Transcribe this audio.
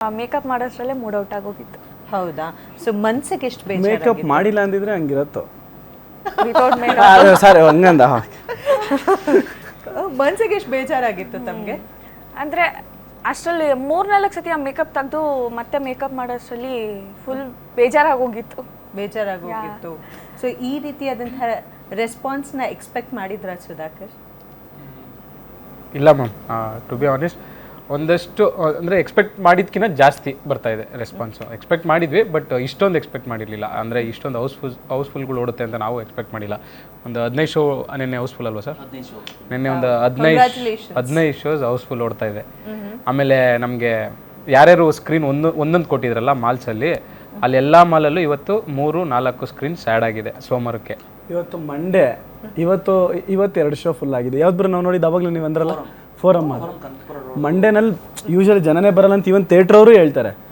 Makeup ಮಾಡೋಷ್ಟರಲ್ಲೇ mood out ಆಗೋಗಿತ್ತು. ಹೌದಾ? So ಮನ್ಸಿಗೆ ಎಷ್ಟು ಮೇಕಪ್ ಮಾಡಿಲ್ಲ ಅಂದಿದ್ರೆ ಹಂಗಿರತ್ತೋ. ವಿತೌಟ್ ಮೇಕಪ್ ಸರಿ ಹಂಗಂದ ಮನ್ಸಿಗೆ ಎಷ್ಟು ಬೇಜಾರಾಗಿತ್ತು ತಮಗೆ? ಅಂದರೆ ಅಷ್ಟರಲ್ಲಿ 3-4 ಸತಿ ಆ ಮೇಕಪ್ ತೆಗೆದು ಮತ್ತೆ ಮೇಕಪ್ ಮಾಡೋಷ್ಟರಲ್ಲಿ ಫುಲ್ ಬೇಜಾರಾಗೋಗಿತ್ತು. ಬೇಜಾರಾಗೋಗಿತ್ತು. ಸೊ ಈ ರೀತಿಯಾದಂತಹ ರೆಸ್ಪಾನ್ಸ್ನ ಎಕ್ಸ್ಪೆಕ್ಟ್ ಮಾಡಿದ್ರ ಸುಧಾಕರ್? ಇಲ್ಲ ಮ್ಯಾಮ್, ಟು ಬಿ ಆನೆಸ್ಟ್ ಒಂದಷ್ಟು ಅಂದರೆ ಎಕ್ಸ್ಪೆಕ್ಟ್ ಮಾಡಿದ್ಕಿಂತ ಜಾಸ್ತಿ ಬರ್ತಾ ಇದೆ ರೆಸ್ಪಾನ್ಸು. ಎಕ್ಸ್ಪೆಕ್ಟ್ ಮಾಡಿದ್ವಿ, ಬಟ್ ಇಷ್ಟೊಂದು ಎಕ್ಸ್ಪೆಕ್ಟ್ ಮಾಡಿರಲಿಲ್ಲ. ಅಂದರೆ ಇಷ್ಟೊಂದು ಹೌಸ್ಫುಲ್ಗಳು ಓಡುತ್ತೆ ಅಂತ ನಾವು ಎಕ್ಸ್ಪೆಕ್ಟ್ ಮಾಡಿಲ್ಲ. ಒಂದು 15 ಶೋ ನಿನ್ನೆ ಹೌಸ್ಫುಲ್ ಅಲ್ವಾ ಸರ್? ನಿನ್ನೆ ಒಂದು 15 ಶೋಸ್ ಹೌಸ್ಫುಲ್ ಓಡ್ತಾ ಇದೆ. ಆಮೇಲೆ ನಮಗೆ ಯಾರ್ಯಾರು ಸ್ಕ್ರೀನ್ ಒಂದೊಂದು ಕೊಟ್ಟಿದ್ರಲ್ಲ ಮಾಲ್ಸಲ್ಲಿ, ಅಲ್ಲಿ ಎಲ್ಲ ಮಾಲಲ್ಲೂ ಇವತ್ತು 3-4 ಸ್ಕ್ರೀನ್ಸ್ ಆ್ಯಡ್ ಆಗಿದೆ ಸೋಮವಾರಕ್ಕೆ. ಇವತ್ತು ಮಂಡೇ, ಇವತ್ತು 2 ಶೋ ಫುಲ್ ಆಗಿದೆ. ಯಾವ್ದು ನಾವು ನೋಡಿದ್ದು ಅವಾಗಲೂ ನೀವು ಅಂದ್ರಲ್ಲ ಫೋರಮ್, ಮಂಡೇನಲ್ಲಿ ಯೂಶಲಿ ಜನನೇ ಬರಲ್ಲ ಅಂತ ಇವನ್ ಥಿಯೇಟ್ರ್ ಅವರು ಹೇಳ್ತಾರೆ.